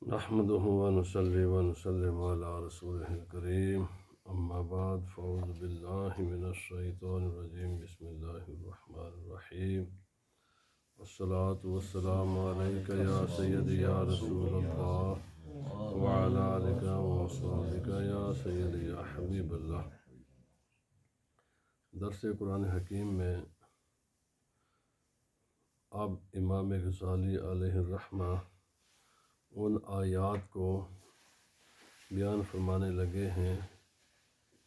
نحمده ونصلي ونسلم على رسوله الكريم أما بعد فأعوذ بالله من الشيطان الرجيم بسم الله الرحمن الرحيم والصلاة والسلام عليك يا سيدي يا رسول الله وعلى آلك وأصحابك يا سيدي يا حبيب الله۔ درس قرآن حکیم میں اب امام غزالی علیہ الرحمہ ان آیات کو بیان فرمانے لگے ہیں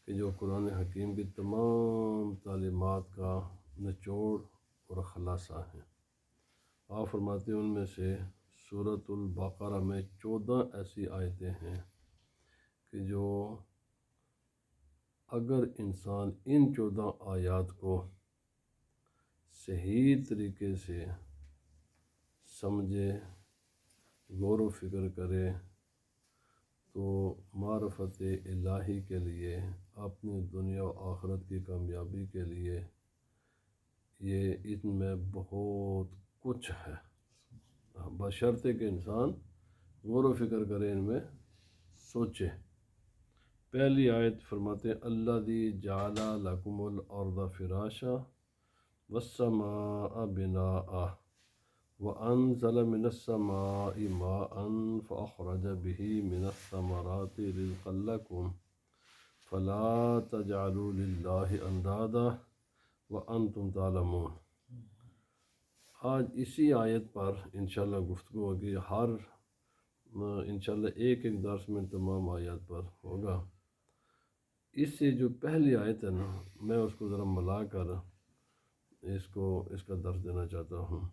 کہ جو قرآن حکیم کی تمام تعلیمات کا نچوڑ اور خلاصہ ہیں۔ آپ فرماتے ہیں ان میں سے سورۃ البقرہ میں 14 ایسی آیتیں ہیں کہ جو اگر انسان ان 14 آیات کو صحیح طریقے سے سمجھے، غور و فکر کرے تو معرفت الہی کے لیے، اپنی دنیا و آخرت کی کامیابی کے لیے یہ ان میں بہت کچھ ہے، بشرطے کہ انسان غور و فکر کرے، ان میں سوچے۔ پہلی آیت فرماتے ہیں الذی جعل لکم الارض فراشا والسماء بناء وأنزل من السماء ماء فأخرج به من الثمرات رزقا لكم فلا تجعلوا لله أندادا وأنتم تعلمون۔ آج اسی آیت پر انشاءاللہ گفتگو ہوگی، ہر انشاءاللہ ایک درس میں تمام آیات پر ہوگا۔ اس سے جو پہلی آیت ہے نا، میں اس کو ذرا ملا کر اس کا درس دینا چاہتا ہوں۔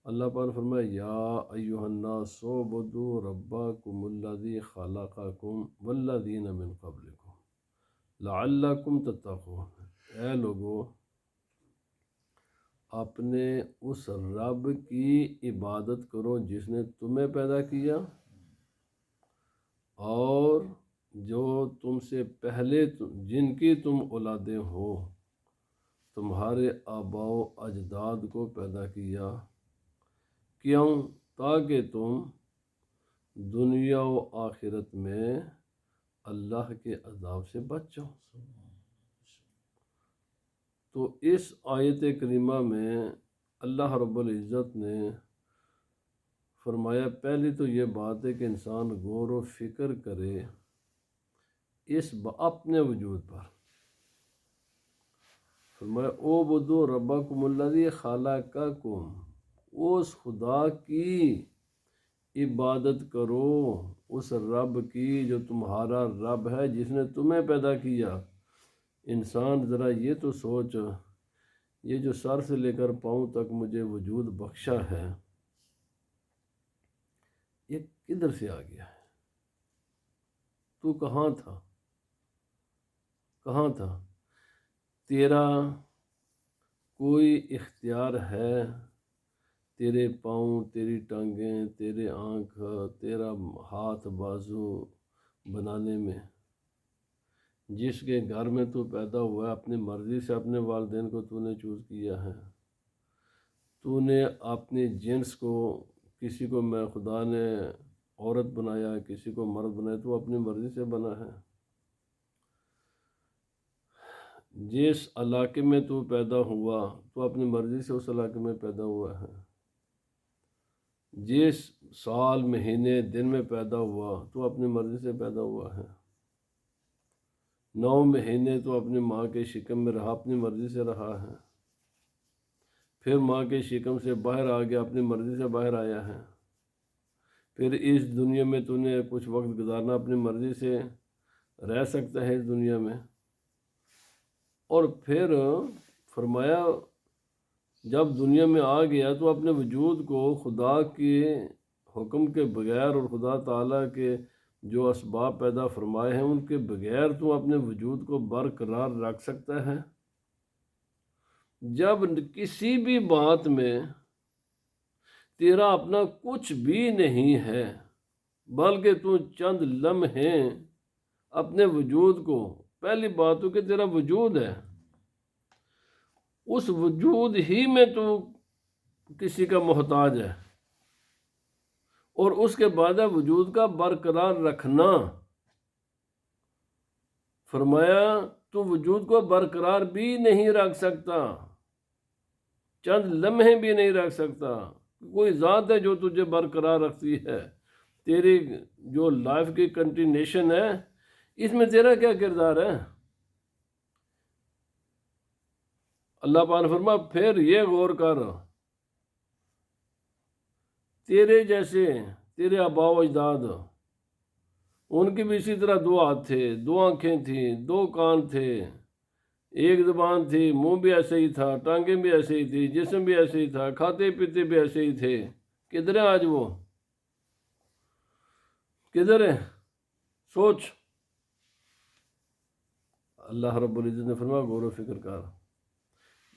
اللہ پاک نے فرمایا یا ایھا الناس اعبدوا ربکم الذی خلقکم والذین من قبلکم لعلکم تتقون۔ اے لوگو، اپنے اس رب کی عبادت کرو جس نے تمہیں پیدا کیا اور جو تم سے پہلے جن کی تم اولادیں ہو، تمہارے آباء و اجداد کو پیدا کیا، کیوں؟ تاکہ تم دنیا و آخرت میں اللہ کے عذاب سے بچ جاؤ۔ تو اس آیت کریمہ میں اللہ رب العزت نے فرمایا پہلی تو یہ بات ہے کہ انسان غور و فکر کرے اس اپنے وجود پر۔ فرمایا اعبدوا ربکم الذی خلقکم، اس خدا کی عبادت کرو، اس رب کی جو تمہارا رب ہے، جس نے تمہیں پیدا کیا۔ انسان ذرا یہ تو سوچ، یہ جو سر سے لے کر پاؤں تک مجھے وجود بخشا ہے، یہ کدھر سے آ گیا ہے؟ تو کہاں تھا؟ کہاں تھا؟ تیرا کوئی اختیار ہے تیرے پاؤں، تیری ٹانگیں، تیرے آنکھ، تیرا ہاتھ بازو بنانے میں؟ جس کے گھر میں تو پیدا ہوا ہے، اپنی مرضی سے اپنے والدین کو تو نے چوز کیا ہے، تو نے اپنی جنس کو، کسی کو میں خدا نے عورت بنایا، کسی کو مرد بنایا، تو اپنی مرضی سے بنا ہے۔ جس علاقے میں تو پیدا ہوا تو اپنی مرضی سے اس علاقے میں پیدا ہوا ہے۔ جس سال، مہینے، دن میں پیدا ہوا تو اپنی مرضی سے پیدا ہوا ہے۔ 9 مہینے تو اپنی ماں کے شکم میں رہا، اپنی مرضی سے رہا ہے۔ پھر ماں کے شکم سے باہر آ گیا، اپنی مرضی سے باہر آیا ہے۔ پھر اس دنیا میں تو نے کچھ وقت گزارنا، اپنی مرضی سے رہ سکتا ہے اس دنیا میں۔ اور پھر فرمایا جب دنیا میں آ گیا تو اپنے وجود کو خدا کے حکم کے بغیر اور خدا تعالیٰ کے جو اسباب پیدا فرمائے ہیں ان کے بغیر تو اپنے وجود کو برقرار رکھ سکتا ہے؟ جب کسی بھی بات میں تیرا اپنا کچھ بھی نہیں ہے، بلکہ تو چند لمحے اپنے وجود کو، پہلی بات تو کہ تیرا وجود ہے، اس وجود ہی میں تو کسی کا محتاج ہے، اور اس کے بعد وجود کا برقرار رکھنا۔ فرمایا تو وجود کو برقرار بھی نہیں رکھ سکتا، چند لمحے بھی نہیں رکھ سکتا۔ کوئی ذات ہے جو تجھے برقرار رکھتی ہے، تیری جو لائف کی کنٹینیشن ہے اس میں تیرا کیا کردار ہے؟ اللہ پاک نے فرمایا پھر یہ غور کر، تیرے جیسے تیرے آباء و اجداد، ان کی بھی اسی طرح دو ہاتھ تھے، دو آنکھیں تھیں، دو کان تھے، ایک زبان تھی، منہ بھی ایسے ہی تھا، ٹانگیں بھی ایسے ہی تھی، جسم بھی ایسے ہی تھا، کھاتے پیتے بھی ایسے ہی تھے۔ کدھر ہے آج وہ؟ کدھر ہے؟ سوچ۔ اللہ رب العزت نے فرمایا غور و فکر کر،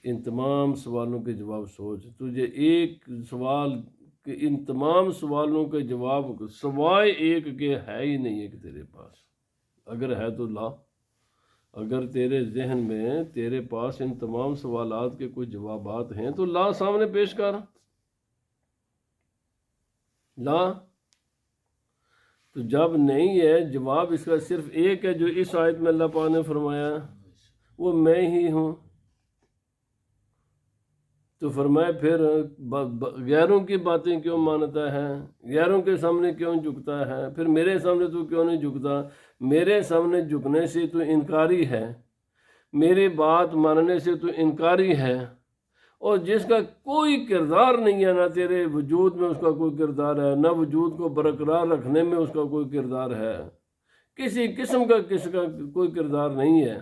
ان تمام سوالوں کے جواب سوچ۔ تجھے ایک سوال کہ ان تمام سوالوں کے جواب سوائے ایک کے ہے ہی نہیں ہے کہ تیرے پاس، اگر ہے تو لا۔ اگر تیرے ذہن میں تیرے پاس ان تمام سوالات کے کچھ جوابات ہیں تو لا، سامنے پیش کر، لا۔ تو جب نہیں ہے جواب اس کا صرف ایک ہے جو اس آیت میں اللہ پاک نے فرمایا وہ میں ہی ہوں، تو فرمایا پھر غیروں کی باتیں کیوں مانتا ہے، غیروں کے سامنے کیوں جھکتا ہے، پھر میرے سامنے تو کیوں نہیں جھکتا؟ میرے سامنے جھکنے سے تو انکاری ہے، میری بات ماننے سے تو انکاری ہے، اور جس کا کوئی کردار نہیں ہے، نہ تیرے وجود میں اس کا کوئی کردار ہے، نہ وجود کو برقرار رکھنے میں اس کا کوئی کردار ہے، کسی قسم کا کسی کا کوئی کردار نہیں ہے،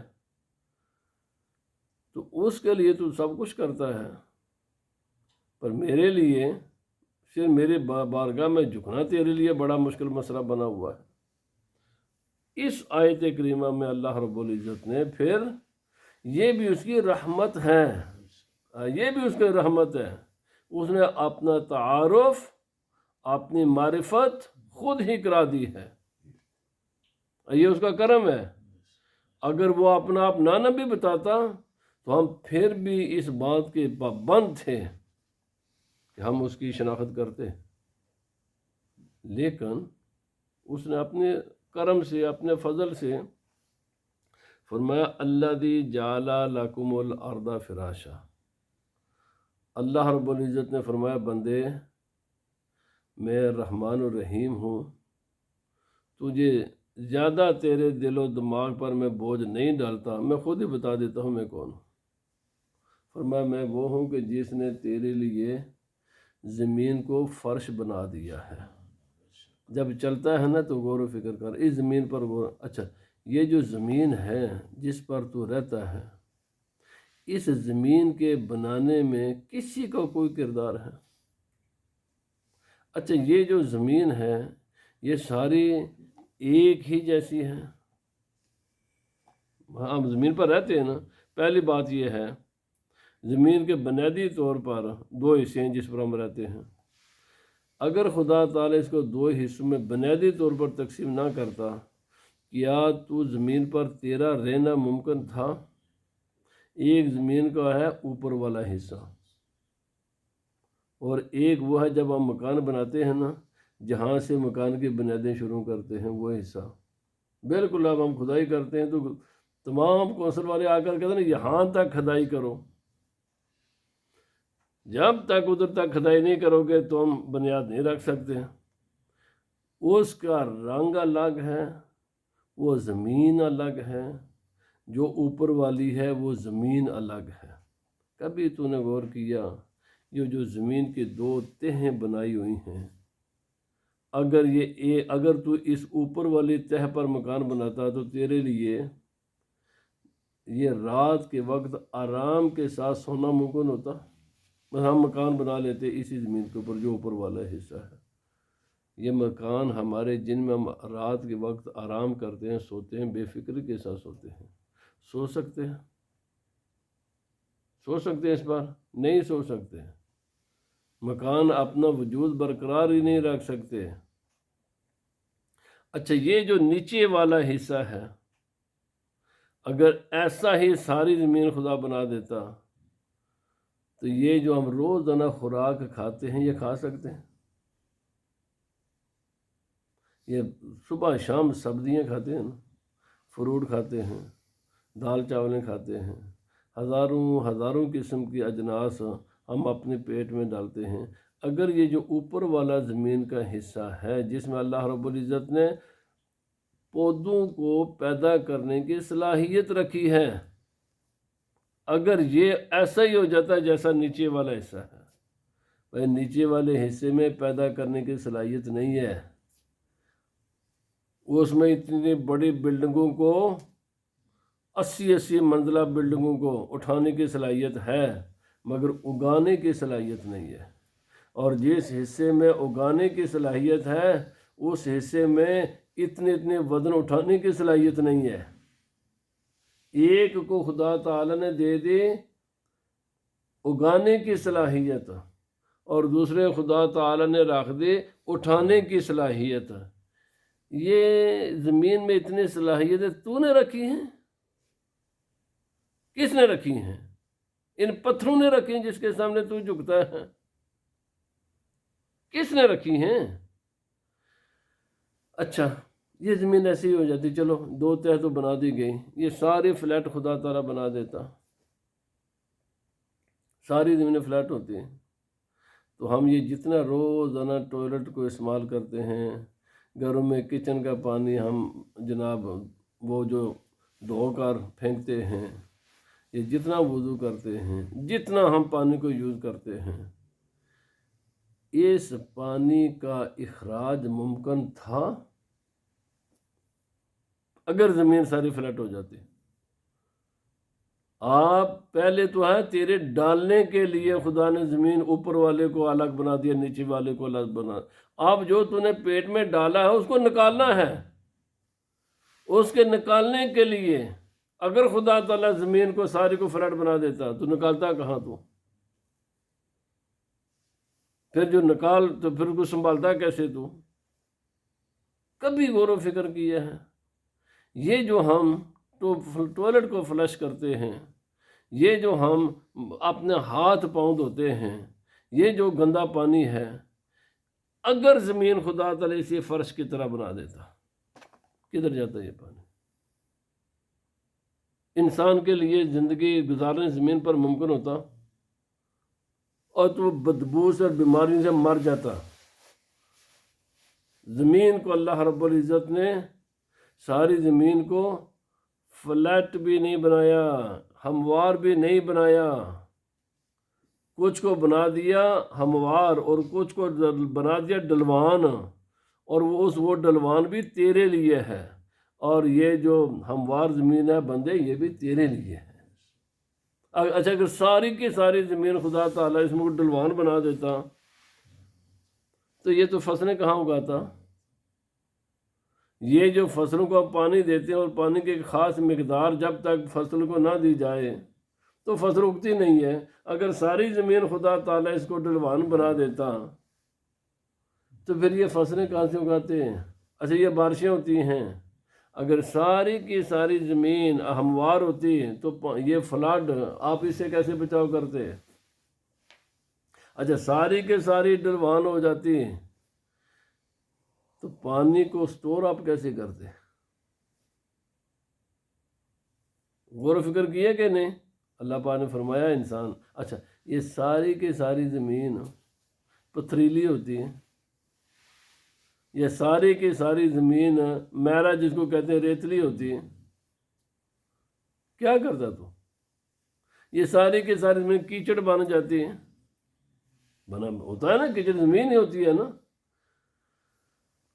تو اس کے لیے تو سب کچھ کرتا ہے، پر میرے لیے صرف میرے بارگاہ میں جھکنا تیرے لیے بڑا مشکل مسئلہ بنا ہوا ہے۔ اس آیت کریمہ میں اللہ رب العزت نے پھر یہ بھی اس کی رحمت ہے، یہ بھی اس کی رحمت ہے، اس نے اپنا تعارف، اپنی معرفت خود ہی کرا دی ہے، یہ اس کا کرم ہے۔ اگر وہ اپنا آپ نہ بھی بتاتا تو ہم پھر بھی اس بات کے پابند تھے کہ ہم اس کی شناخت کرتے، لیکن اس نے اپنے کرم سے، اپنے فضل سے فرمایا الذی جعل لکم الارض فراشا۔ اللہ رب العزت نے فرمایا بندے میں رحمان الرحیم ہوں، تجھے زیادہ تیرے دل و دماغ پر میں بوجھ نہیں ڈالتا، میں خود ہی بتا دیتا ہوں میں کون ہوں۔ فرمایا میں وہ ہوں کہ جس نے تیرے لیے زمین کو فرش بنا دیا ہے۔ جب چلتا ہے نا تو غور و فکر کر، اس زمین پر غور، اچھا یہ جو زمین ہے جس پر تو رہتا ہے، اس زمین کے بنانے میں کسی کا کوئی کردار ہے؟ اچھا یہ جو زمین ہے یہ ساری ایک ہی جیسی ہے؟ ہم زمین پر رہتے ہیں نا، پہلی بات یہ ہے زمین کے بنیادی طور پر دو حصے ہیں جس پر ہم رہتے ہیں۔ اگر خدا تعالیٰ اس کو دو حصوں میں بنیادی طور پر تقسیم نہ کرتا، کیا تو زمین پر تیرا رہنا ممکن تھا؟ ایک زمین کا ہے اوپر والا حصہ، اور ایک وہ ہے جب ہم مکان بناتے ہیں نا، جہاں سے مکان کی بنیادیں شروع کرتے ہیں وہ حصہ، بالکل اب ہم کھدائی کرتے ہیں تو تمام کونسل والے آ کر کہتے ہیں یہاں تک کھدائی کرو، جب تک ادھر تک کھدائی نہیں کرو گے تو ہم بنیاد نہیں رکھ سکتے۔ اس کا رنگ الگ ہے، وہ زمین الگ ہے، جو اوپر والی ہے وہ زمین الگ ہے۔ کبھی تو نے غور کیا یہ جو زمین کی دو تہیں بنائی ہوئی ہیں، اگر تو اس اوپر والی تہ پر مکان بناتا تو تیرے لیے یہ رات کے وقت آرام کے ساتھ سونا ممکن ہوتا؟ بس ہم مکان بنا لیتے اسی زمین کے اوپر جو اوپر والا حصہ ہے، یہ مکان ہمارے جن میں ہم رات کے وقت آرام کرتے ہیں، سوتے ہیں، بے فکری کے ساتھ سوتے ہیں، سو سکتے ہیں؟ سو سکتے ہیں اس پر؟ نہیں سو سکتے۔ مکان اپنا وجود برقرار ہی نہیں رکھ سکتے۔ اچھا یہ جو نیچے والا حصہ ہے، اگر ایسا ہی ساری زمین خدا بنا دیتا تو یہ جو ہم روزانہ خوراک کھاتے ہیں یہ کھا سکتے ہیں؟ یہ صبح شام سبزیاں کھاتے ہیں نا، فروٹ کھاتے ہیں، دال چاولیں کھاتے ہیں، ہزاروں قسم کی اجناس ہم اپنے پیٹ میں ڈالتے ہیں۔ اگر یہ جو اوپر والا زمین کا حصہ ہے جس میں اللہ رب العزت نے پودوں کو پیدا کرنے کی صلاحیت رکھی ہے، اگر یہ ایسا ہی ہو جاتا ہے جیسا نیچے والا حصہ ہے، بھائی نیچے والے حصے میں پیدا کرنے کی صلاحیت نہیں ہے، اس میں اتنی بڑی بلڈنگوں کو 80 منزلہ بلڈنگوں کو اٹھانے کی صلاحیت ہے مگر اگانے کی صلاحیت نہیں ہے، اور جس حصے میں اگانے کی صلاحیت ہے اس حصے میں اتنے وزن اٹھانے کی صلاحیت نہیں ہے۔ ایک کو خدا تعالی نے دے دی اگانے کی صلاحیت اور دوسرے خدا تعالی نے رکھ دی اٹھانے کی صلاحیت۔ یہ زمین میں اتنی صلاحیتیں تو نے رکھی ہیں؟ کس نے رکھی ہیں؟ ان پتھروں نے رکھی ہیں جس کے سامنے تو جھکتا ہے؟ کس نے رکھی ہیں؟ اچھا یہ زمین ایسی ہی ہو جاتی، چلو 2 تہہ تو بنا دی گئی، یہ سارے فلیٹ خدا تعالیٰ بنا دیتا، ساری زمینیں فلیٹ ہوتی ہیں، تو ہم یہ جتنا روزانہ ٹوائلٹ کو استعمال کرتے ہیں، گھروں میں کچن کا پانی ہم جناب وہ جو دھو کر پھینکتے ہیں، یہ جتنا وضو کرتے ہیں، جتنا ہم پانی کو یوز کرتے ہیں، اس پانی کا اخراج ممکن تھا اگر زمین ساری فلیٹ ہو جاتی؟ آپ پہلے تو ہے تیرے ڈالنے کے لیے خدا نے زمین اوپر والے کو الگ بنا دیا، نیچے والے کو الگ بنا، اب جو تو نے پیٹ میں ڈالا ہے اس کو نکالنا ہے، اس کے نکالنے کے لیے اگر خدا تعالیٰ زمین کو ساری کو فلیٹ بنا دیتا تو نکالتا کہاں تو؟ پھر جو نکال تو پھر کو سنبھالتا کیسے تو؟ کبھی غور و فکر کیا ہے؟ یہ جو ہم ٹوائلٹ کو فلش کرتے ہیں، یہ جو ہم اپنے ہاتھ پاؤں دھوتے ہیں، یہ جو گندا پانی ہے، اگر زمین خدا تعالیٰ اسے فرش کی طرح بنا دیتا کدھر جاتا یہ پانی؟ انسان کے لیے زندگی گزارنے زمین پر ممکن ہوتا اور تو بدبو سے اور بیماری سے مر جاتا۔ زمین کو اللہ رب العزت نے ساری زمین کو فلیٹ بھی نہیں بنایا، ہموار بھی نہیں بنایا، کچھ کو بنا دیا ہموار اور کچھ کو بنا دیا ڈلوان، اور وہ ڈلوان بھی تیرے لیے ہے، اور یہ جو ہموار زمین ہے بندے یہ بھی تیرے لیے ہے۔ اچھا اگر ساری کی ساری زمین خدا تعالیٰ اس میں ڈلوان بنا دیتا تو یہ تو فصلیں کہاں اگاتا؟ یہ جو فصلوں کو پانی دیتے ہیں اور پانی کی ایک خاص مقدار جب تک فصل کو نہ دی جائے تو فصل اگتی نہیں ہے۔ اگر ساری زمین خدا تعالیٰ اس کو ڈلوان بنا دیتا تو پھر یہ فصلیں کہاں سے اگاتے ہیں؟ اچھا یہ بارشیں ہوتی ہیں، اگر ساری کی ساری زمین ہموار ہوتی تو یہ فلڈ آپ اس سے کیسے بچاؤ کرتے؟ اچھا ساری کے ساری ڈلوان ہو جاتی تو پانی کو سٹور آپ کیسے کرتے؟ غور و فکر کیے کہ نہیں؟ اللہ پاک نے فرمایا انسان، اچھا یہ ساری کی ساری زمین پتھریلی ہوتی ہے، یہ ساری کی ساری زمین میرا جس کو کہتے ہیں ریتلی ہوتی ہے، کیا کرتا تو؟ یہ ساری کی ساری زمین کیچڑ بن جاتی ہے، بنا ہوتا ہے نا، کیچڑ زمین ہی ہوتی ہے نا۔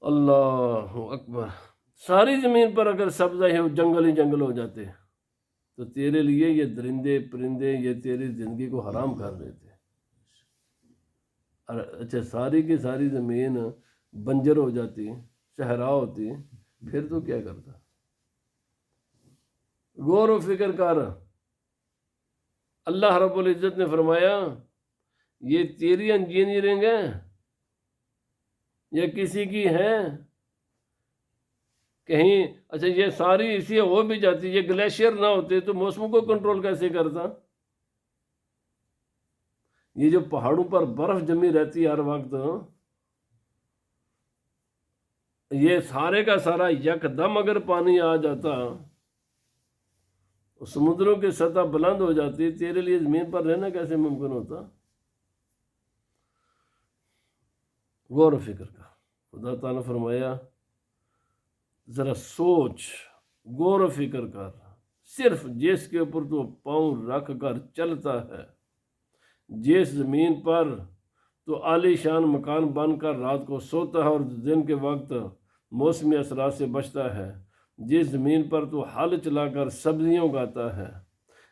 اللہ اکبر، ساری زمین پر اگر سبزہ ہے جنگل ہی جنگل ہو جاتے تو تیرے لیے یہ درندے پرندے یہ تیری زندگی کو حرام کر دیتے۔ اچھا ساری کی ساری زمین بنجر ہو جاتی، صحرا ہوتی، پھر تو کیا کرتا؟ غور و فکر کر۔ اللہ رب العزت نے فرمایا یہ تیری انجینئرنگ ہے یا کسی کی ہے؟ کہیں اچھا یہ ساری اسی ہو بھی جاتی، یہ گلیشیئر نہ ہوتے تو موسموں کو کنٹرول کیسے کرتا؟ یہ جو پہاڑوں پر برف جمی رہتی ہے ہر وقت، یہ سارے کا سارا یکدم اگر پانی آ جاتا، سمندروں کی سطح بلند ہو جاتی، تیرے لیے زمین پر رہنا کیسے ممکن ہوتا؟ غور و فکر کا خدا تعالیٰ نے فرمایا ذرا سوچ، غور و فکر کر، صرف جس کے اوپر تو پاؤں رکھ کر چلتا ہے، جس زمین پر تو عالی شان مکان بن کر رات کو سوتا ہے اور دن کے وقت موسمی اثرات سے بچتا ہے، جس زمین پر تو ہل چلا کر سبزیاں اگاتا ہے،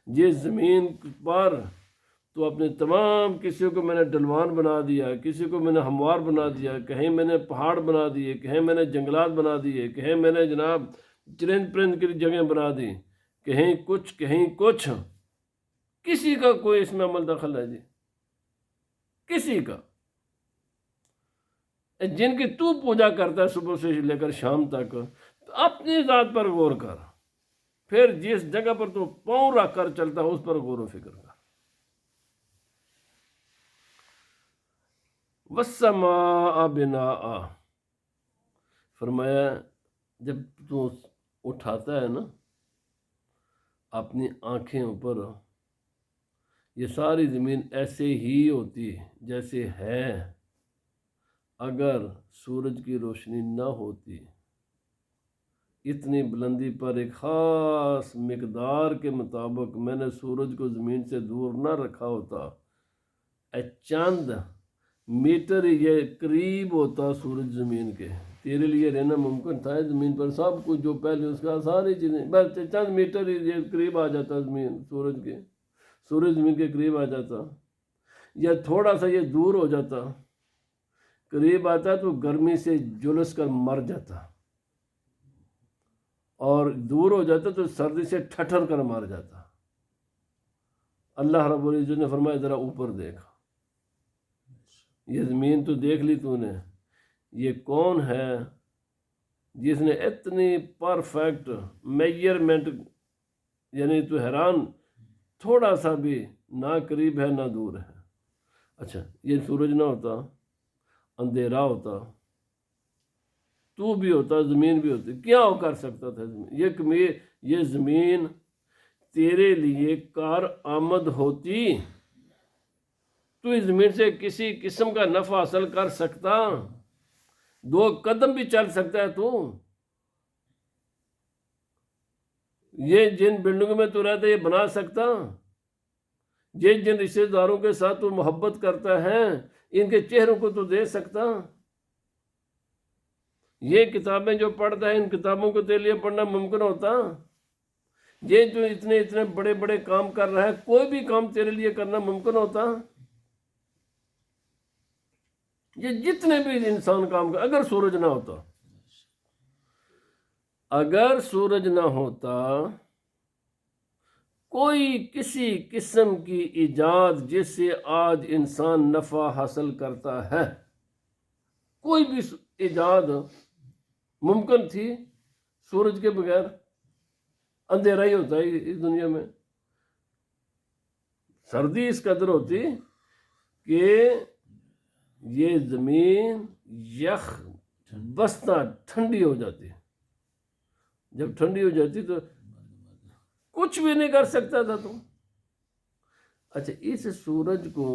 جس زمین پر تو اپنے تمام، کسی کو میں نے ڈلوان بنا دیا، کسی کو میں نے ہموار بنا دیا، کہیں میں نے پہاڑ بنا دیے، کہیں میں نے جنگلات بنا دیے، کہیں میں نے جناب چرند پرند کی جگہیں بنا دی، کہیں کچھ، کسی کا کوئی اس میں عمل دخل ہے جی؟ کسی کا؟ جن کی تو پوجا کرتا ہے صبح سے لے کر شام تک، اپنی ذات پر غور کر، پھر جس جگہ پر تو پاؤں رکھ کر چلتا ہے اس پر غور و فکر کر۔ والسماء بناء، فرمایا جب تو اٹھاتا ہے نا اپنی آنکھیں اوپر، یہ ساری زمین ایسے ہی ہوتی جیسے ہے اگر سورج کی روشنی نہ ہوتی۔ اتنی بلندی پر ایک خاص مقدار کے مطابق میں نے سورج کو زمین سے دور نہ رکھا ہوتا، چند میٹر یہ قریب ہوتا سورج زمین کے، تیرے لیے رہنا ممکن تھا زمین پر، سب کچھ جو پہلے اس کا ساری چیزیں، بس چند میٹر یہ قریب آ جاتا زمین سورج کے، سورج زمین کے قریب آ جاتا، یا تھوڑا سا یہ دور ہو جاتا، قریب آتا تو گرمی سے جلس کر مر جاتا، اور دور ہو جاتا تو سردی سے ٹھٹر کر مر جاتا۔ اللہ رب العزت نے فرمایا ذرا اوپر دیکھ، یہ زمین تو دیکھ لی تو نے، یہ کون ہے جس نے اتنی پرفیکٹ میجرمنٹ، یعنی تو حیران، تھوڑا سا بھی نہ قریب ہے نہ دور ہے۔ اچھا یہ سورج نہ ہوتا، اندھیرا ہوتا، تو بھی ہوتا، زمین بھی ہوتی، کیا وہ کر سکتا تھا زمین؟ یہ زمین تیرے لیے کارآمد ہوتی، تو اس زمین سے کسی قسم کا نفع حاصل کر سکتا، 2 قدم بھی چل سکتا ہے تو، یہ جن بلڈنگوں میں تو رہتا ہے یہ بنا سکتا، جن رشتے داروں کے ساتھ تو محبت کرتا ہے ان کے چہروں کو تو دے سکتا، یہ کتابیں جو پڑھتا ہے ان کتابوں کو تیرے لیے پڑھنا ممکن ہوتا، یہ جو اتنے بڑے بڑے کام کر رہا ہے کوئی بھی کام تیرے لیے کرنا ممکن ہوتا، یہ جتنے بھی انسان کام کر، اگر سورج نہ ہوتا، اگر سورج نہ ہوتا، کوئی کسی قسم کی ایجاد جس سے آج انسان نفع حاصل کرتا ہے، کوئی بھی ایجاد ممکن تھی سورج کے بغیر؟ اندھیرا ہی ہوتا ہے اس دنیا میں، سردی اس قدر ہوتی کہ یہ زمین یخ بستہ ٹھنڈی ہو جاتی، جب ٹھنڈی ہو جاتی تو کچھ بھی نہیں کر سکتا تھا تو۔ اچھا اس سورج کو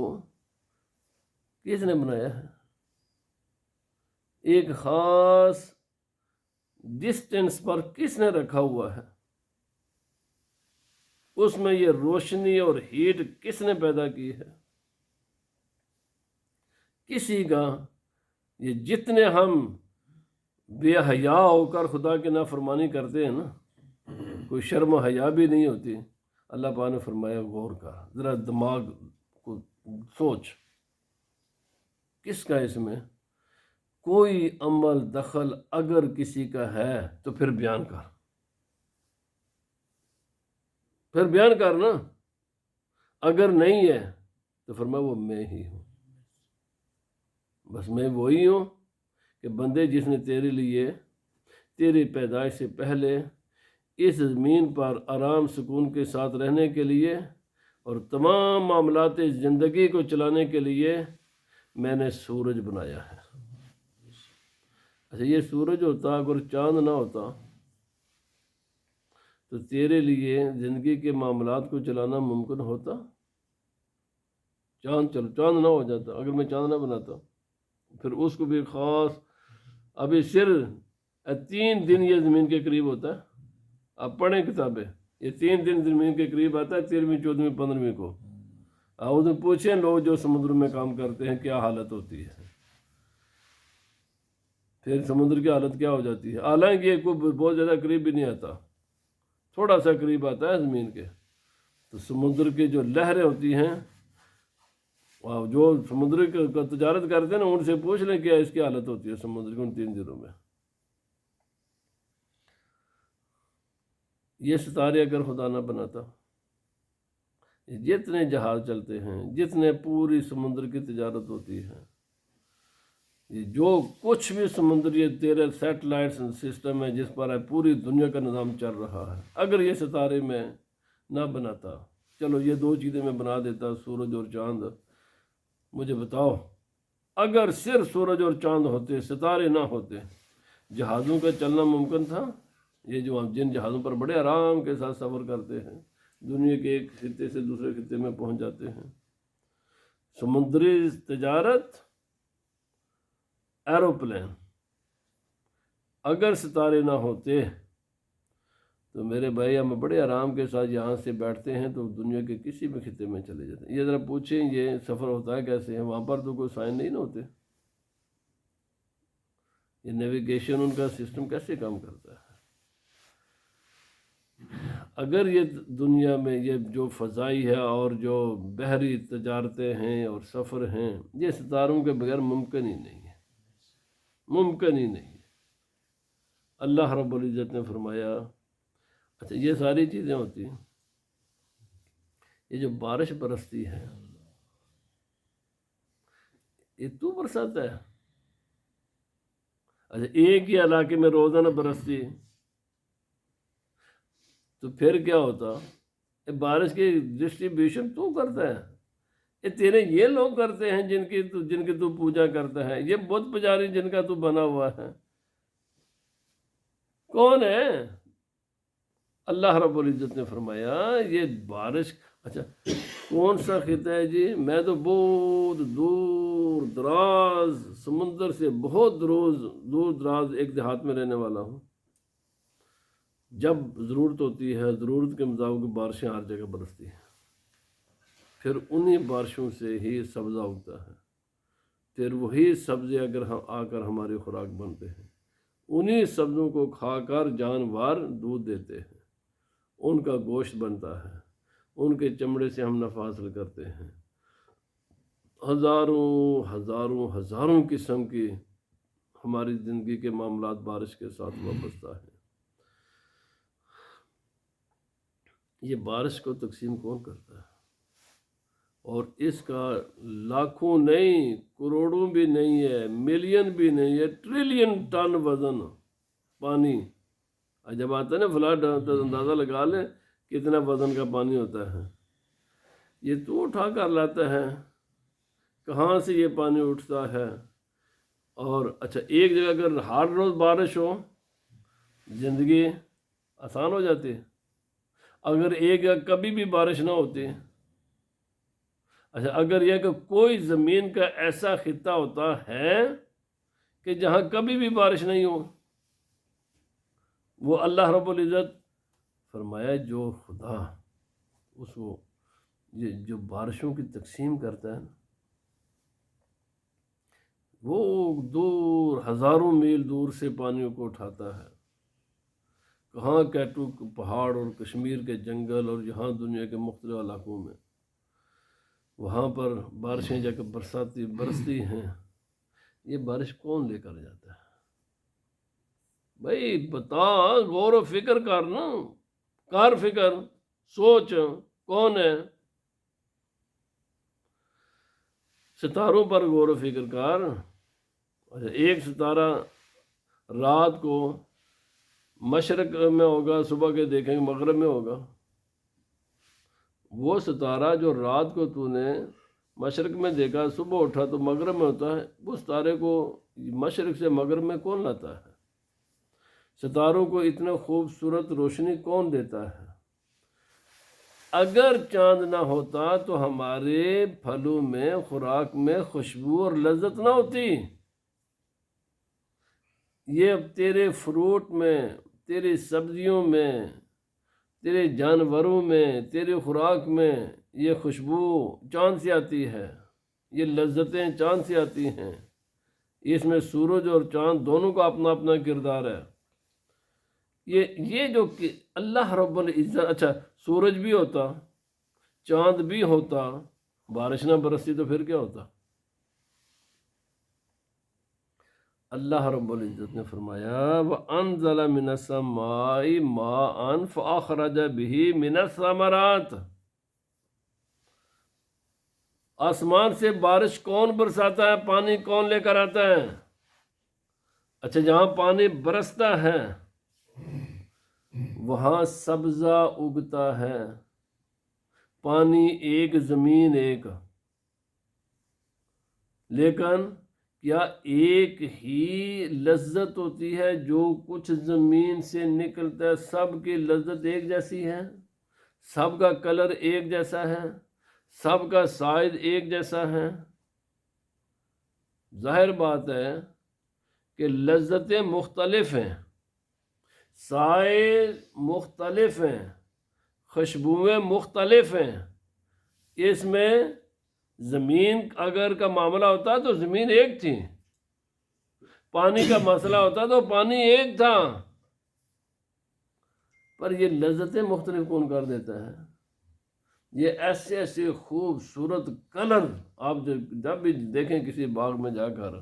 کس نے بنایا ہے؟ ایک خاص ڈسٹینس پر کس نے رکھا ہوا ہے؟ اس میں یہ روشنی اور ہیٹ کس نے پیدا کی ہے؟ کسی کا؟ یہ جتنے ہم بے حیا ہو کر خدا کی نافرمانی کرتے ہیں نا، کوئی شرم و حیا بھی نہیں ہوتی، اللہ پاک نے فرمایا غور کر، ذرا دماغ کو سوچ، کس کا اس میں کوئی عمل دخل اگر کسی کا ہے تو پھر بیان کر نا، اگر نہیں ہے تو فرمایا وہ میں ہی ہوں، بس میں وہی ہوں کہ بندے جس نے تیرے لیے تیری پیدائش سے پہلے اس زمین پر آرام سکون کے ساتھ رہنے کے لیے اور تمام معاملات زندگی کو چلانے کے لیے میں نے سورج بنایا ہے۔ اچھا یہ سورج ہوتا، اگر چاند نہ ہوتا تو تیرے لیے زندگی کے معاملات کو چلانا ممکن ہوتا؟ چاند نہ ہو جاتا، اگر میں چاند نہ بناتا، پھر اس کو بھی خاص ابھی صرف 3 دن یہ زمین کے قریب ہوتا ہے. آپ پڑھیں کتابیں، یہ 3 دن زمین کے قریب آتا ہے، 13ویں 14ویں 15ویں کو. آپ ان سے پوچھیں لوگ جو سمندر میں کام کرتے ہیں کیا حالت ہوتی ہے، پھر سمندر کی حالت کیا ہو جاتی ہے. حالانکہ یہ کوئی بہت زیادہ قریب بھی نہیں آتا، تھوڑا سا قریب آتا ہے زمین کے. تو سمندر کی جو لہریں ہوتی ہیں، جو سمندر کا تجارت کرتے ہیں نا، ان سے پوچھ لیں کیا اس کی حالت ہوتی ہے سمندر کی ان 3 دنوں میں. یہ ستارے اگر خدا نہ بناتا، جتنے جہاز چلتے ہیں، جتنے پوری سمندر کی تجارت ہوتی ہے، یہ جو کچھ بھی سمندر، یہ 13 سیٹلائٹس سسٹم ہے جس پر پوری دنیا کا نظام چل رہا ہے، اگر یہ ستارے میں نہ بناتا، چلو یہ 2 چیزیں میں بنا دیتا، سورج اور چاند. مجھے بتاؤ اگر صرف سورج اور چاند ہوتے، ستارے نہ ہوتے، جہازوں کا چلنا ممکن تھا؟ یہ جو ہم جن جہازوں پر بڑے آرام کے ساتھ سفر کرتے ہیں، دنیا کے ایک خطے سے دوسرے خطے میں پہنچ جاتے ہیں، سمندری تجارت، ایروپلین، اگر ستارے نہ ہوتے تو میرے بھائی ہم بڑے آرام کے ساتھ یہاں سے بیٹھتے ہیں تو دنیا کے کسی بھی خطے میں چلے جاتے ہیں. یہ ذرا پوچھیں یہ سفر ہوتا ہے کیسے ہے؟ وہاں پر تو کوئی سائن نہیں نہ ہوتے. یہ نیویگیشن ان کا سسٹم کیسے کام کرتا ہے؟ اگر یہ دنیا میں یہ جو فضائی ہے اور جو بحری تجارتیں ہیں اور سفر ہیں، یہ ستاروں کے بغیر ممکن ہی نہیں ہے، ممکن ہی نہیں ہے. اللہ رب العزت نے فرمایا. اچھا یہ ساری چیزیں ہوتی ہیں، یہ جو بارش برستی ہے یہ تو برساتا ہے. اچھا ایک ہی علاقے میں روزانہ برستی تو پھر کیا ہوتا؟ یہ بارش کی ڈسٹریبیوشن تو کرتا ہے. یہ تیرے یہ لوگ کرتے ہیں جن کی تو پوجا کرتا ہے، یہ بت پجاری جن کا تو بنا ہوا ہے. کون ہے؟ اللہ رب العزت نے فرمایا یہ بارش. اچھا کون سا خطہ ہے جی؟ میں تو بہت دور دراز سمندر سے بہت دور دراز ایک دیہات میں رہنے والا ہوں. جب ضرورت ہوتی ہے، ضرورت کے مطابق بارشیں ہر جگہ برستی ہیں، پھر انہی بارشوں سے ہی سبزہ اگتا ہے، پھر وہی سبزے اگر آ کر ہماری خوراک بنتے ہیں، انہی سبزوں کو کھا کر جانور دودھ دیتے ہیں، ان کا گوشت بنتا ہے، ان کے چمڑے سے ہم نفع حاصل کرتے ہیں. ہزاروں ہزاروں ہزاروں قسم کی ہماری زندگی کے معاملات بارش کے ساتھ وابستہ ہیں. یہ بارش کو تقسیم کون کرتا ہے؟ اور اس کا لاکھوں نہیں، کروڑوں بھی نہیں ہے، ملین بھی نہیں ہے، ٹریلین ٹن وزن پانی. جب آتا ہے نا فلڈ تو اندازہ لگا لیں کتنا وزن کا پانی ہوتا ہے. یہ تو اٹھا کر لاتا ہے، کہاں سے یہ پانی اٹھتا ہے. اور اچھا ایک جگہ اگر ہر روز بارش ہو زندگی آسان ہو جاتی ہے. اگر ایک جگہ کبھی بھی بارش نہ ہوتی، اچھا اگر یہ کہ کوئی زمین کا ایسا خطہ ہوتا ہے کہ جہاں کبھی بھی بارش نہیں ہو، وہ اللہ رب العزت فرمایا جو خدا اس کو یہ جو بارشوں کی تقسیم کرتا ہے نا، وہ دور ہزاروں میل دور سے پانیوں کو اٹھاتا ہے. کہاں کیٹو پہاڑ اور کشمیر کے جنگل اور یہاں دنیا کے مختلف علاقوں میں، وہاں پر بارشیں جا کر برستی ہیں. یہ بارش کون لے کر جاتا ہے؟ بھائی بتا، غور و فکر کرنا، کار فکر سوچ کون ہے؟ ستاروں پر غور و فکر کر. اچھا ایک ستارہ رات کو مشرق میں ہوگا، صبح کے دیکھیں گے مغرب میں ہوگا. وہ ستارہ جو رات کو تو نے مشرق میں دیکھا، صبح اٹھا تو مغرب میں ہوتا ہے، وہ ستارے کو مشرق سے مغرب میں کون لاتا ہے؟ ستاروں کو اتنا خوبصورت روشنی کون دیتا ہے؟ اگر چاند نہ ہوتا تو ہمارے پھلوں میں، خوراک میں خوشبو اور لذت نہ ہوتی۔ یہ اب تیرے فروٹ میں، تیری سبزیوں میں، تیرے جانوروں میں، تیری خوراک میں یہ خوشبو چاند سے آتی ہے، یہ لذتیں چاند سے آتی ہیں۔ اس میں سورج اور چاند دونوں کا اپنا اپنا کردار ہے۔ یہ جو کہ اللہ رب العزت، اچھا سورج بھی ہوتا، چاند بھی ہوتا، بارش نہ برستی تو پھر کیا ہوتا؟ اللہ رب العزت نے فرمایا وَأَنزَلَ مِنَ السَّمَاءِ مَاءً فَأَخْرَجَ بِهِ مِنَ الثَّمَرَاتِ۔ آسمان سے بارش کون برساتا ہے؟ پانی کون لے کر آتا ہے؟ اچھا جہاں پانی برستا ہے وہاں سبزہ اگتا ہے، پانی ایک، زمین ایک، لیکن کیا ایک ہی لذت ہوتی ہے؟ جو کچھ زمین سے نکلتا ہے سب کی لذت ایک جیسی ہے؟ سب کا کلر ایک جیسا ہے؟ سب کا سائز ایک جیسا ہے؟ ظاہر بات ہے کہ لذتیں مختلف ہیں، سائز مختلف ہیں، خوشبوئیں مختلف ہیں۔ اس میں زمین اگر کا معاملہ ہوتا تو زمین ایک تھی، پانی کا مسئلہ ہوتا تو پانی ایک تھا، پر یہ لذتیں مختلف کون کر دیتا ہے؟ یہ ایسے ایسے خوبصورت کلر آپ جب بھی دیکھیں کسی باغ میں جا کر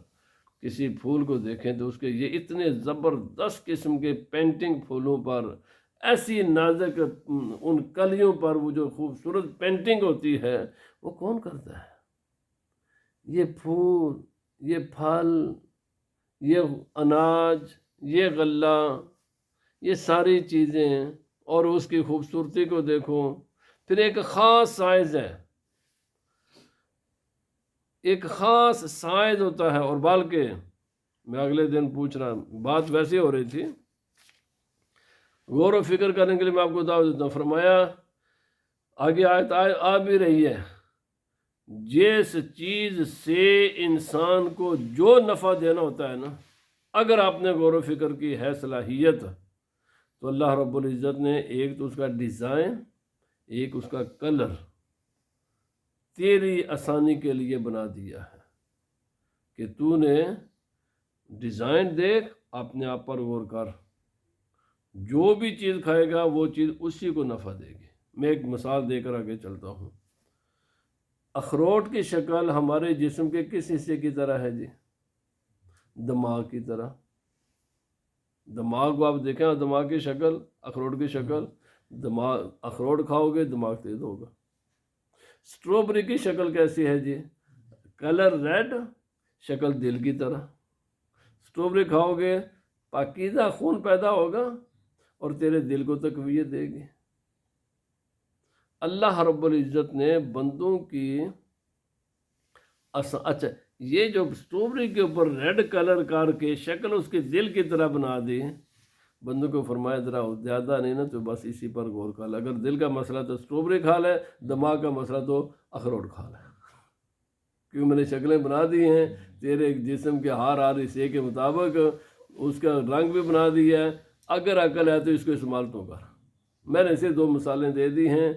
کسی پھول کو دیکھیں تو اس کے یہ اتنے زبردست قسم کے پینٹنگ پھولوں پر، ایسی نازک ان کلیوں پر وہ جو خوبصورت پینٹنگ ہوتی ہے وہ کون کرتا ہے؟ یہ پھول، یہ پھل، یہ اناج، یہ غلہ، یہ ساری چیزیں، اور اس کی خوبصورتی کو دیکھو۔ پھر ایک خاص سائز ہے، ایک خاص سائز ہوتا ہے، اور بلکہ میں اگلے دن پوچھ رہا، بات ویسے ہو رہی تھی، غور و فکر کرنے کے لیے میں آپ کو دعوت دیتا ہوں۔ فرمایا آگے آیت آ بھی رہی ہے، جس چیز سے انسان کو جو نفع دینا ہوتا ہے نا، اگر آپ نے غور و فکر کی ہے صلاحیت، تو اللہ رب العزت نے ایک تو اس کا ڈیزائن، ایک اس کا کلر تیری آسانی کے لیے بنا دیا ہے کہ تو نے ڈیزائن دیکھ، اپنے آپ پر غور کر، جو بھی چیز کھائے گا وہ چیز اسی کو نفع دے گی۔ میں ایک مثال دے کر آگے چلتا ہوں۔ اخروٹ کی شکل ہمارے جسم کے کس حصے کی طرح ہے جی؟ دماغ کی طرح۔ دماغ کو آپ دیکھیں، دماغ کی شکل، اخروٹ کی شکل، دماغ، اخروٹ کھاؤ گے دماغ تیز ہوگا۔ اسٹرابری کی شکل کیسی ہے جی؟ کلر ریڈ، شکل دل کی طرح۔ اسٹرابری کھاؤ گے پاکیزہ خون پیدا ہوگا اور تیرے دل کو تقویت دے گی۔ اللہ رب العزت نے بندوں کی اچھا یہ جو اسٹرابری کے اوپر ریڈ کلر کر کے شکل اس کے دل کی طرح بنا دی، بندوں کو فرمایا ذرا زیادہ نہیں نا تو بس اسی پر غور کر لے، اگر دل کا مسئلہ تو اسٹرابری کھا لے، دماغ کا مسئلہ تو اخروٹ کھا لے، کیوں میں نے شکلیں بنا دی ہیں تیرے جسم کے ہر حصے کے مطابق، اس کا رنگ بھی بنا دیا ہے، اگر عقل ہے تو اس کو استعمال تو کر۔ میں نے صرف 2 مثالیں دے دی ہیں،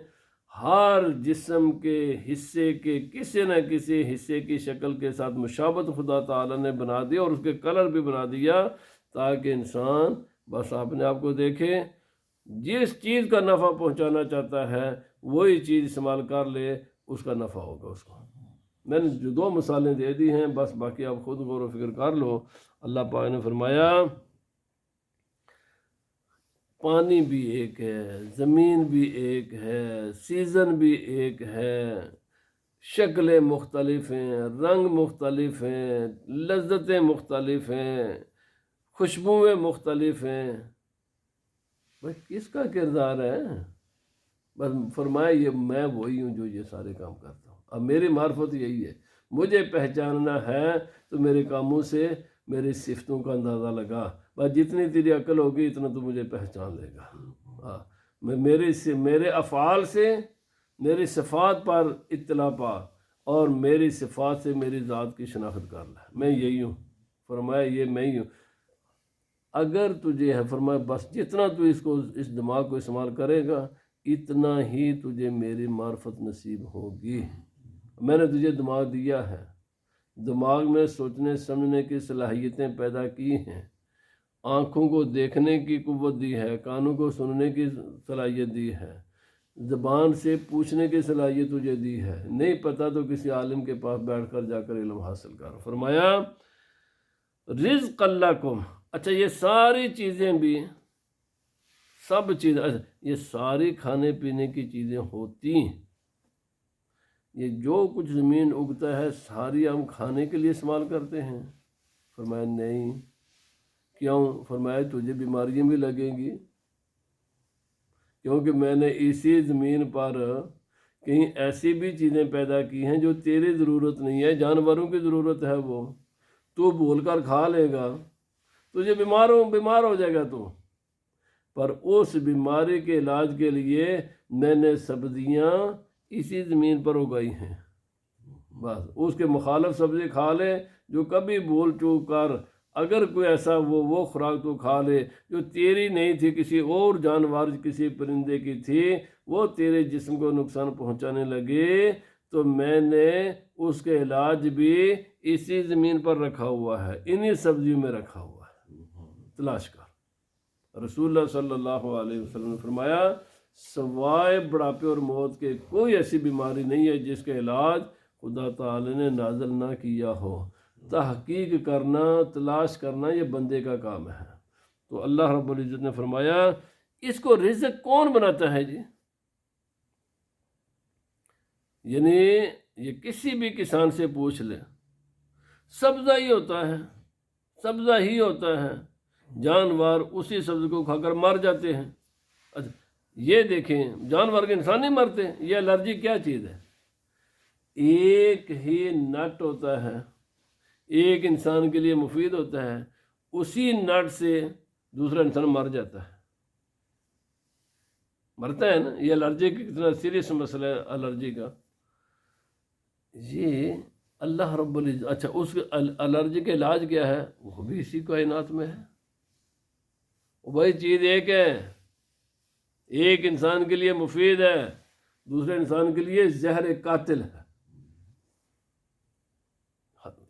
ہر جسم کے حصے کے کسی نہ کسی حصے کی شکل کے ساتھ مشابہت خدا تعالیٰ نے بنا دی، اور اس کے کلر بھی بنا دیا، تاکہ انسان بس اپنے آپ کو دیکھے، جس چیز کا نفع پہنچانا چاہتا ہے وہی چیز استعمال کر لے، اس کا نفع ہوگا اس کو۔ میں نے جو 2 مثالیں دے دی ہیں، بس باقی آپ خود غور و فکر کر لو۔ اللہ پاک نے فرمایا پانی بھی ایک ہے، زمین بھی ایک ہے، سیزن بھی ایک ہے، شکلیں مختلف ہیں، رنگ مختلف ہیں، لذتیں مختلف ہیں، خوشبوئیں مختلف ہیں۔ بھائی کس کا کردار ہے؟ بس فرمایا یہ میں وہی ہوں جو یہ سارے کام کرتا ہوں۔ اب میری معرفت یہی ہے، مجھے پہچاننا ہے تو میرے کاموں سے میری صفتوں کا اندازہ لگا، بس جتنی تیری عقل ہوگی اتنا تو مجھے پہچان لے گا۔ میں میرے افعال سے میری صفات پر اطلاع پا اور میری صفات سے میری ذات کی شناخت کر لے، میں یہی ہوں۔ فرمایا یہ میں ہی ہوں۔ اگر تجھے ہے فرمایا بس جتنا تو اس دماغ کو استعمال کرے گا اتنا ہی تجھے میری معرفت نصیب ہوگی۔ میں نے تجھے دماغ دیا ہے، دماغ میں سوچنے سمجھنے کی صلاحیتیں پیدا کی ہیں، آنکھوں کو دیکھنے کی قوت دی ہے، کانوں کو سننے کی صلاحیت دی ہے، زبان سے پوچھنے کی صلاحیت تجھے دی ہے۔ نہیں پتہ تو کسی عالم کے پاس بیٹھ کر جا کر علم حاصل کر۔ فرمایا رزق لکم، اچھا یہ ساری چیزیں بھی سب چیزیں یہ ساری کھانے پینے کی چیزیں ہوتی ہیں، یہ جو کچھ زمین اگتا ہے ساری ہم کھانے کے لیے استعمال کرتے ہیں؟ فرمایا نہیں۔ کیوں؟ فرمایا تجھے بیماریاں بھی لگیں گی، کیونکہ میں نے اسی زمین پر کہیں ایسی بھی چیزیں پیدا کی ہیں جو تیری ضرورت نہیں ہے، جانوروں کی ضرورت ہے، وہ تو بھول کر کھا لے گا، تجھے بیمار ہو جائے گا تو۔ پر اس بیماری کے علاج کے لیے میں نے سبزیاں اسی زمین پر اگائی ہیں، بس اس کے مخالف سبزی کھا لے جو کبھی بھول چوک کر اگر کوئی ایسا وہ خوراک تو کھا لے جو تیری نہیں تھی، کسی اور جانور کسی پرندے کی تھی، وہ تیرے جسم کو نقصان پہنچانے لگے تو میں نے اس کے علاج بھی اسی زمین پر رکھا ہوا ہے، انہی سبزیوں میں رکھا ہوا ہے، تلاش کر۔ رسول اللہ صلی اللہ علیہ وسلم نے فرمایا سوائے بڑھاپے اور موت کے کوئی ایسی بیماری نہیں ہے جس کے علاج خدا تعالی نے نازل نہ کیا ہو۔ تحقیق کرنا، تلاش کرنا یہ بندے کا کام ہے۔ تو اللہ رب العزت نے فرمایا اس کو رزق کون بناتا ہے جی؟ یعنی یہ کسی بھی کسان سے پوچھ لے، سبزہ ہی ہوتا ہے، سبزہ ہی ہوتا ہے، جانور اسی سبز کو کھا کر مر جاتے ہیں۔ اچھا یہ دیکھیں جانور کے انسان نہیں مرتے، یہ الرجی کیا چیز ہے؟ ایک ہی نٹ ہوتا ہے، ایک انسان کے لیے مفید ہوتا ہے، اسی نٹ سے دوسرا انسان مر جاتا ہے، مرتا ہے نا۔ یہ الرجی کا کتنا سیریس مسئلہ ہے الرجی کا، یہ اللہ رب العزت۔ اچھا اس الرجی کا علاج کیا ہے؟ وہ بھی اسی کائنات میں ہے۔ وہی چیز ایک ہے، ایک انسان کے لیے مفید ہے، دوسرے انسان کے لیے زہر قاتل ہے۔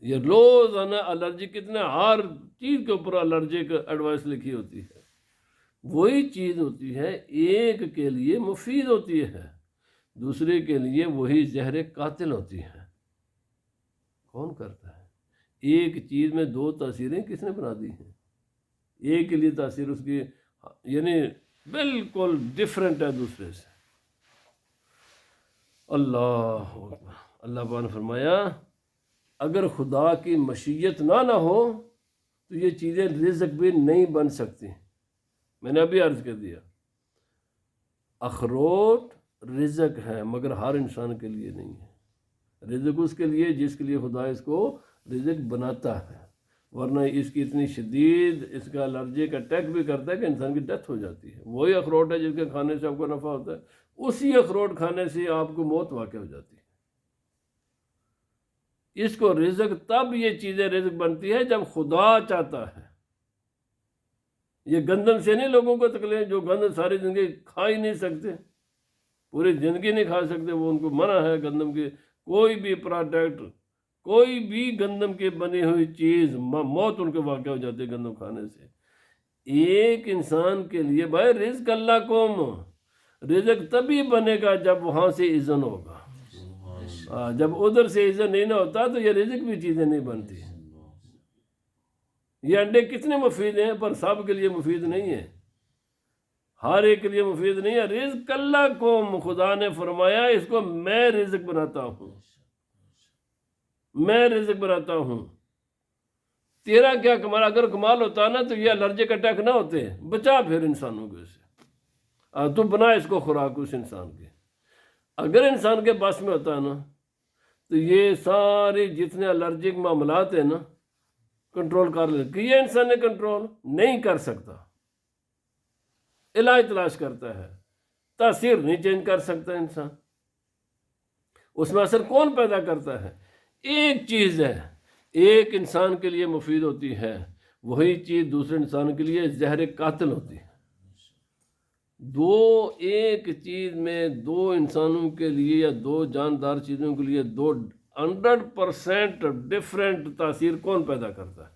یہ روزانہ الرجی کتنے ہر چیز کے اوپر الرجی کا ایڈوائس لکھی ہوتی ہے، وہی چیز ہوتی ہے، ایک کے لیے مفید ہوتی ہے، دوسرے کے لیے وہی زہر قاتل ہوتی ہے۔ کون کرتا ہے؟ ایک چیز میں دو تاثیریں کس نے بنا دی ہیں؟ ایک کے لیے تاثیر اس کی یعنی بالکل ڈفرینٹ ہے دوسرے سے۔ اللہ اللہ پاک نے فرمایا اگر خدا کی مشیت نہ ہو تو یہ چیزیں رزق بھی نہیں بن سکتی۔ میں نے ابھی عرض کر دیا اخروٹ رزق ہے مگر ہر انسان کے لیے نہیں ہے، رزق اس کے لیے جس کے لیے خدا اس کو رزق بناتا ہے، ورنہ اس کی اتنی شدید اس کا الرجی کا اٹیک بھی کرتا ہے کہ انسان کی ڈیتھ ہو جاتی ہے۔ وہی اخروٹ ہے جس کے کھانے سے آپ کو نفع ہوتا ہے، اسی اخروٹ کھانے سے آپ کو موت واقع ہو جاتی ہے۔ اس کو رزق تب یہ چیزیں رزق بنتی ہے جب خدا چاہتا ہے۔ یہ گندم سے نہیں لوگوں کو تکلیف، جو گندم ساری زندگی کھا ہی نہیں سکتے، پوری زندگی نہیں کھا سکتے، وہ ان کو منع ہے گندم کے کوئی بھی پروڈکٹ، کوئی بھی گندم کی بنی ہوئی چیز موت ان کے واقع ہو جاتی ہے گندم کھانے سے۔ ایک انسان کے لیے بھائی رزق اللہ قوم، رزق تبھی بنے گا جب وہاں سے اذن ہوگا، جب ادھر سے اذن نہیں نہ ہوتا تو یہ رزق بھی چیزیں نہیں بنتی۔ یہ انڈے کتنے مفید ہیں پر سب کے لیے مفید نہیں ہے، ہر ایک کے لیے مفید نہیں ہے۔ رزق اللہ قوم، خدا نے فرمایا اس کو میں رزق بناتا ہوں، میں رزق بناتا ہوں۔ تیرا کیا کمال؟ اگر کمال ہوتا نا تو یہ الرجی کا اٹیک نہ ہوتے، بچا پھر انسانوں کو اسے، تو بنا اس کو خوراک اس انسان کے۔ اگر انسان کے بس میں ہوتا ہے نا تو یہ سارے جتنے الرجک معاملات ہیں نا کنٹرول کر لے. کیا انسان نے کنٹرول نہیں کر سکتا. علاج تلاش کرتا ہے, تاثیر نہیں چینج کر سکتا انسان. اس میں اثر کون پیدا کرتا ہے؟ ایک چیز ہے, ایک انسان کے لیے مفید ہوتی ہے, وہی چیز دوسرے انسان کے لیے زہر قاتل ہوتی ہے. ایک چیز میں دو انسانوں کے لیے یا دو جاندار چیزوں کے لیے 100% ڈفرینٹ تاثیر کون پیدا کرتا ہے؟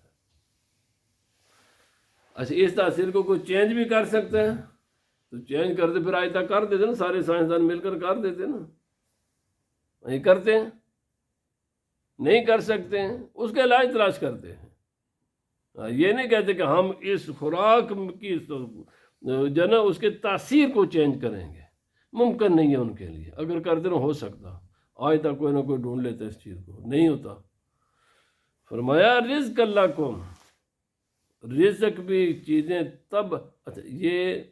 اچھا, اس تاثیر کو کوئی چینج بھی کر سکتا ہے تو چینج کر دے, پھر آج تک کر دیتے نا, سارے سائنسدان مل کر کر دیتے نا. نہیں کرتے ہیں, نہیں کر سکتے ہیں, اس کا علاج تلاش کرتے ہیں. یہ نہیں کہتے کہ ہم اس خوراک کی جو نا اس کے تاثیر کو چینج کریں گے, ممکن نہیں ہے ان کے لیے. اگر کرتے نہ ہو سکتا, آج تک کوئی نہ کوئی ڈھونڈ لیتا اس چیز کو, نہیں ہوتا. فرمایا رزق اللہ کو, رزق بھی چیزیں تب, اچھا یہ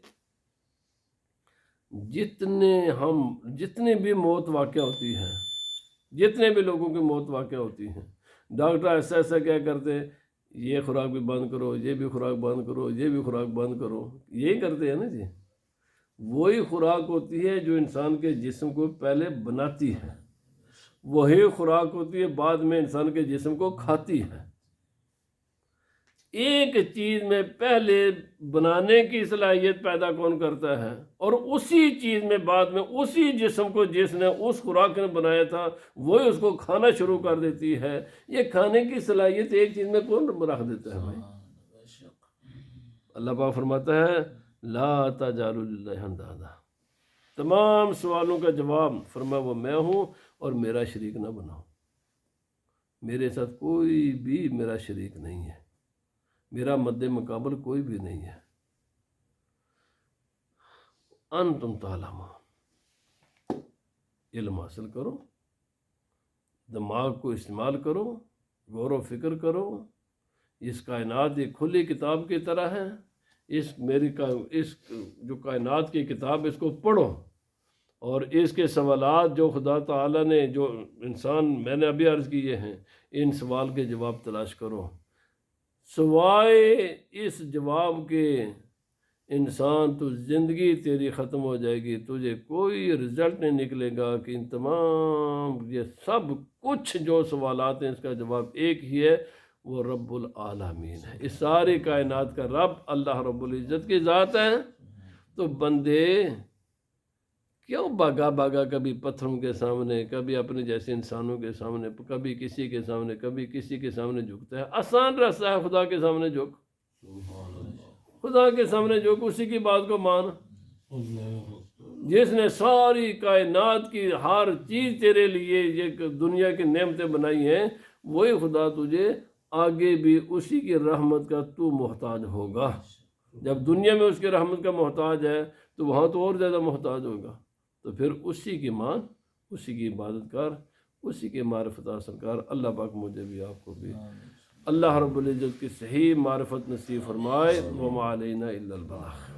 جتنی بھی موت واقع ہوتی ہے, جتنے بھی لوگوں کی موت واقع ہوتی ہیں, ڈاکٹر ایسا ایسا کیا کرتے, یہ خوراک بھی بند کرو, یہ بھی خوراک بند کرو, یہ بھی خوراک بند کرو, یہی کرتے ہیں نا جی. وہی خوراک ہوتی ہے جو انسان کے جسم کو پہلے بناتی ہے, وہی خوراک ہوتی ہے بعد میں انسان کے جسم کو کھاتی ہے. ایک چیز میں پہلے بنانے کی صلاحیت پیدا کون کرتا ہے, اور اسی چیز میں بعد میں اسی جسم کو جس نے اس خوراک نے بنایا تھا وہی اس کو کھانا شروع کر دیتی ہے. یہ کھانے کی صلاحیت ایک چیز میں کون رکھ دیتا ہے بھائی؟ اللہ پاک فرماتا ہے لا تجعلوا للہ اندادا. تمام سوالوں کا جواب فرمایا وہ میں ہوں, اور میرا شریک نہ بناؤ. میرے ساتھ کوئی بھی میرا شریک نہیں ہے, میرا مد مقابل کوئی بھی نہیں ہے. انتم تعلمون, علم حاصل کرو, دماغ کو استعمال کرو, غور و فکر کرو. اس کائنات ایک کھلی کتاب کی طرح ہے. اس جو کائنات کی کتاب, اس کو پڑھو, اور اس کے سوالات جو خدا تعالیٰ نے, جو انسان میں نے ابھی عرض کیے ہیں, ان سوال کے جواب تلاش کرو. سوائے اس جواب کے انسان تو زندگی تیری ختم ہو جائے گی, تجھے کوئی رزلٹ نہیں نکلے گا کہ ان تمام یہ سب کچھ جو سوالات ہیں اس کا جواب ایک ہی ہے, وہ رب العالمین ہے. اس ساری کائنات کا رب اللہ رب العزت کی ذات ہے. تو بندے کیوں بھاگا کبھی پتھروں کے سامنے, کبھی اپنے جیسے انسانوں کے سامنے, کبھی کسی کے سامنے, کبھی کسی کے سامنے جھکتا ہے؟ آسان راستہ ہے خدا کے سامنے جھک, خدا کے سامنے جھک, اسی کی بات کو مان. جس نے ساری کائنات کی ہر چیز تیرے لیے یہ دنیا کی نعمتیں بنائی ہیں, وہی خدا تجھے آگے بھی اسی کی رحمت کا تو محتاج ہوگا. جب دنیا میں اس کی رحمت کا محتاج ہے تو وہاں تو اور زیادہ محتاج ہوگا. تو پھر اسی کی مان, اسی کی عبادت کر, اسی کے معرفت حاصل کر. اللہ پاک مجھے بھی آپ کو بھی اللہ رب العزت کی صحیح معرفت نصیب فرمائے. وما علینا الا البلاغ.